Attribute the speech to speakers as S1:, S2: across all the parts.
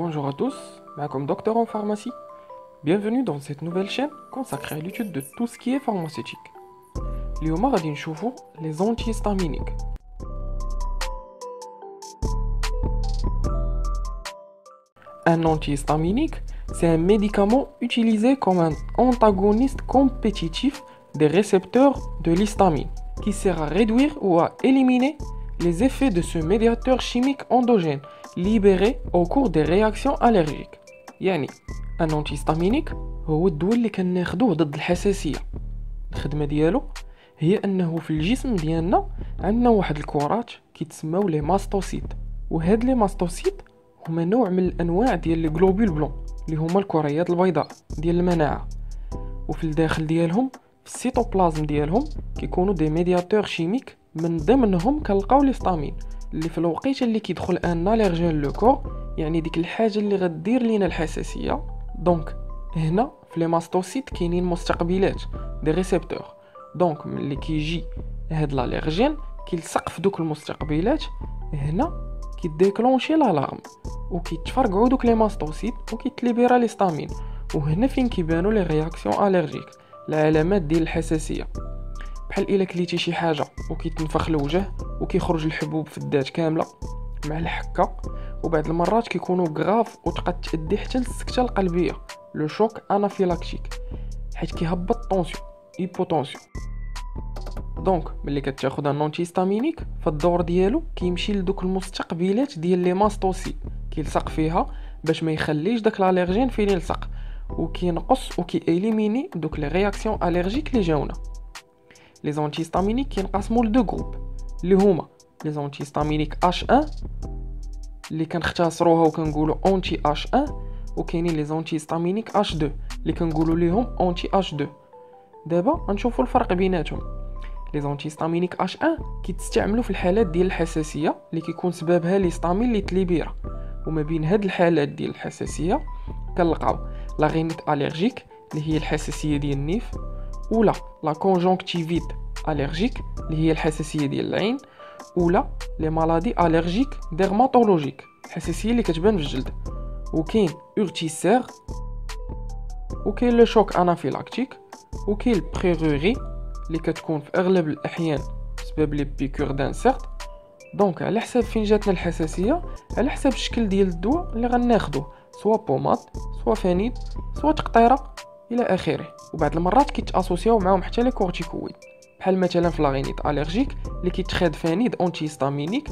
S1: Bonjour à tous, معكم docteur en pharmacie. Bienvenue dans cette nouvelle chaîne consacrée à l'étude de tout ce qui est pharmaceutique. اليوم غادي نشوفوا les antihistaminiques. Un antihistaminique, c'est un médicament utilisé comme un antagoniste compétitif des récepteurs de l'histamine, qui sert à réduire ou à éliminer les effets de ce médiateur chimique endogène libéré au cours des réactions allergiques. يعني un antihistaminique هو الدواء اللي كناخدوه ضد الحساسية. الخدمة ديالو هي انه في الجسم ديالنا عندنا واحد الكرات كيتسموا لي ماستوسيت، وهاد لي ماستوسيت هما نوع من الانواع ديال لي غلوبول بلون اللي هما الكريات البيضاء ديال المناعه. وفي الداخل ديالهم في السيتوبلازم ديالهم كيكونوا دي ميدياتور شيميك، من ضمنهم كنلقاو ليستامين اللي في الوقيته اللي كيدخل ان الرجين لو كور، يعني ديك الحاجه اللي غدير لينا الحساسيه. دونك هنا في لي ماستوسيت كاينين مستقبلات دي ريسبتور. دونك ملي كيجي هاد الالرجين كيلصق في دوك المستقبلات، هنا كيديكلونشي لالارم وكيتفرقعوا دوك لي ماستوسيت وكيتليبيرا ليستامين، وهنا فين كيبانوا لي رياكسيون الرجيك، العلامات ديال الحساسيه، بحال الا كليتي شي حاجه وكيتنفخ الوجه وكيخرج الحبوب في الذات كامله مع الحكه، وبعض المرات كيكونوا غراف وتقد تؤدي حتى للسكته القلبيه لو شوك انافيلاكتيك، حيت كيهبط الطونسيون هيبوتونسيون. دونك ملي كتاخذ ان انتيستامينيك فالدور ديالو كيمشي لدوك المستقبلات ديال لي ماستوسيت كيلصق فيها باش ما يخليش داك الالرجين فين يلصق، وكينقص وكياليميني دوك لي رياكسيون الرجيك اللي جاونا. لي زونتيستامينيك كينقسموا لدو جروب اللي هما لي زونتيستامينيك H1 اللي كنختصروها وكنقولوا انتي H1، وكاينين لي زونتيستامينيك H2 اللي كنقولوا ليهم انتي H2. دابا غنشوفوا الفرق بيناتهم. لي زونتيستامينيك H1 كيتستعملوا في الحالات ديال الحساسيه اللي كيكون سببها ليستامين اللي تليبيرا، وما بين هاد الحالات ديال الحساسيه كنلقاو لا غينيت الرجيك اللي هي الحساسيه ديال النيف، ولا لا كونجونكتيفيت الرجيك اللي هي الحساسيه ديال العين، ولا لي مالادي الرجيك ديرماتولوجيك الحساسيه اللي كتبان في الجلد، وكاين اورتيسير، وكاين لو شوك انافيلاكتيك، وكاين البريغوري اللي كتكون في اغلب الاحيان بسبب لي بيكور دانسيرت. دونك على حساب فين جاتنا الحساسيه، على حساب الشكل ديال الدواء اللي غناخدوه، سوا بوماد سوا فانيد سوا تقطيره الى اخره. وبعض المرات كيتاسوسياو معاهم حتى لي كورتيكويد، بحال مثلا في لاغينيت الرجيك اللي كيتخاد فانيد انتيستامينيك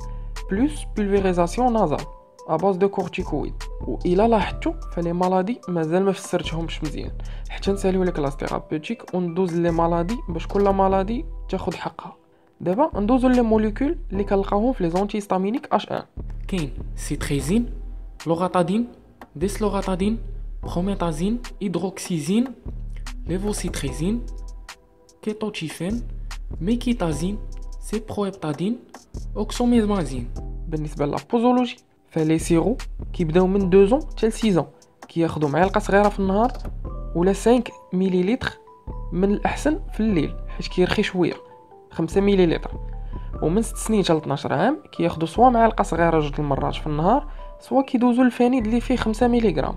S1: بلس بولفيريزاسيون نازال ا باز دو كورتيكويد. والى لاحظتوا فلي مالادي مازال ما فسرتهمش مزيان، حتى نساليو لي كلاس ثيرابيوتيك وندوز لي مالادي باش كل مالادي تاخذ حقها. دابا ندوزو لي موليكول اللي كنلقاوهم في لي زونتيستامينيك H1. كاين سيتريزين، لوغاتادين، ديسلوغاتادين، بروميتازين، هيدروكسيزين، ليفوسيتريزين، كيتوتشيفين، ميكيتازين، سيبروهيبتادين، اوكسوميزمازين. بالنسبه للابوزولوجي فلي سيرو كيبداو من 2 ans حتى ل 6 ans، كياخذوا معلقه صغيره في النهار ولا 5 مليلتر، من الاحسن في الليل حيت كيرخي شويه 5 مليلتر. ومن 6 سنين حتى ل 12 عام كياخذوا سوا معلقه صغيره 2 المرات في النهار، سوا كيدوزوا الفانيد اللي فيه 5 ملغ.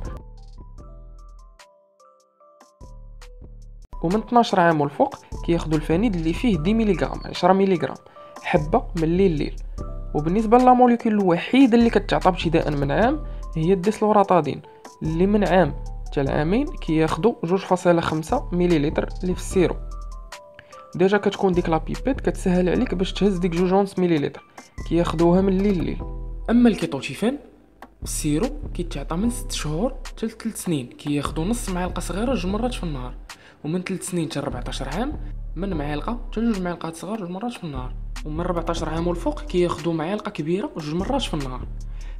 S1: ومن 12 عام والفوق كياخذوا الفانيد اللي فيه 10 ملغ 10 ملغ حبه من الليل. وبالنسبه للموليكول الوحيده اللي كتعطى ابتداء من عام هي الديسلوراتادين، اللي من عام حتى لعامين كياخذوا 2.5 مليلتر اللي في السيرو. ديجا كتكون ديك لا بيبيت كتسهل عليك باش تهز ديك 2 مليلتر، كياخذوها من الليل. اما الكيتوتشيفين السيرو كيتعطى من 6 شهور حتى ل 3 سنين، كياخذوا نص معلقه صغيره 2 مرات في النهار. ومن 3 سنين حتى 14 عام من معلقه حتى 2 معلقات صغار 2 مرات في النهار. ومن 14 عام والفوق كياخذوا معلقه كبيره 2 مرات في النهار.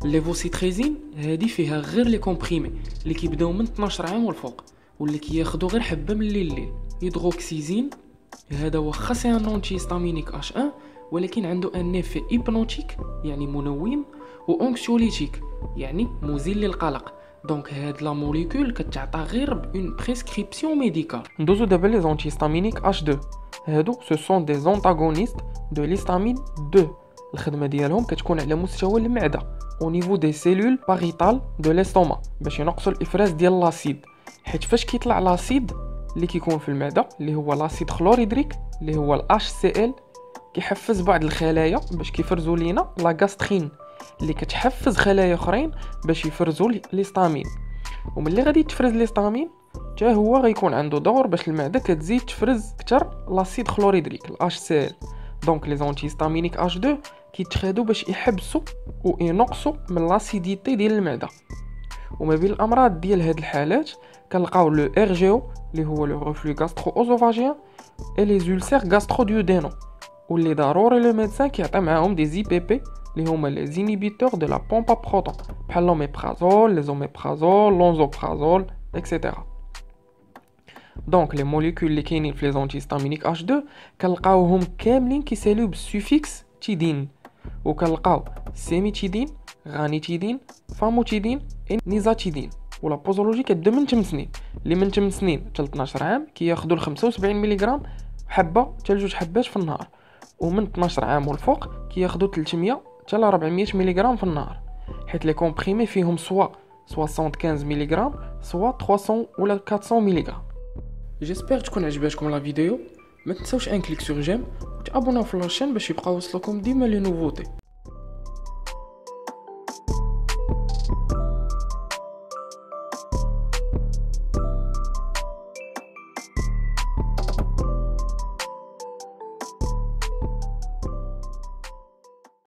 S1: الليفوسيتريزين هادي فيها غير لي كومبريمي اللي كيبداو من 12 عام والفوق، واللي كياخذوا غير حبه من الليل. هيدروكسيزين هذا واخا سي ان انتيستامينيك H1 ولكن عنده ان ايفي هيبنوتيك يعني منوم، و انكسيوليتيك يعني مزيل للقلق. دونك هاد لا موليكول كتعطى غير بون بريسكريبسيون ميديكال. ندوزو دابا لي زونتيستامينيك H2. هادو سو سون دي انتاغونيست دو ليستامين 2. الخدمه ديالهم كتكون على مستوى المعده au niveau des cellules pariétales de l'estomac باش ينقصوا الافراز ديال لاسيد. حيت فاش كيطلع لاسيد اللي كيكون في المعده اللي هو لاسيد خلوريدريك اللي هو ال HCl كيحفز بعض الخلايا باش كيفرزوا لينا لا غاسترين اللي كتحفز خلايا اخرين باش يفرزوا ليستامين. وملي غادي تفرز ليستامين حتى هو غيكون عنده دور باش المعده كتزيد تفرز اكثر لاسيد خلوريدريك ال HCl. دونك لي زونتيستامينيك H2 كيتخادو باش يحبسوا وينقصوا من لاسيديتي ديال المعده. وما بين الامراض ديال هاد الحالات كنلقاو لو RGO اللي هو لو ريفلو غاسترو اوزوفاجيان اي لي زولسير غاستروديودينو واللي ضروري لو ميدسان كيعطي معاهم دي زي بي بي اللي هما لي زينيبيتور دو لا بومبا بروتون بحال لوميبرازول لي زوميبرازول لونزوبرازول اكسيتيرا. دونك لي موليكول اللي كاينين في لي زونتيستامينيك H2 كنلقاوهم كاملين كيساليو بالسوفيكس تيدين، وكنلقاو سيميتيدين غانيتيدين فاموتيدين نيزاتيدين. ولا بوزولوجي كتبدا من 8 سنين، اللي من 8 سنين حتى ل 12 عام كياخذوا ال 75 ملغ حبه حتى ل 2 حبات في النهار، ومن 12 عام والفوق كياخذوا 300 حتى ل 400 ملغ في النهار، حيت لي كومبريمي فيهم سوا 75 ملغ سوا 300 ولا 400 ملغ. جيسبر تكون عجباتكم لا فيديو، ما تنساوش ان كليك سور جيم وتابوناو في لاشين باش يبقاو يوصلكم ديما لي نوفوتي.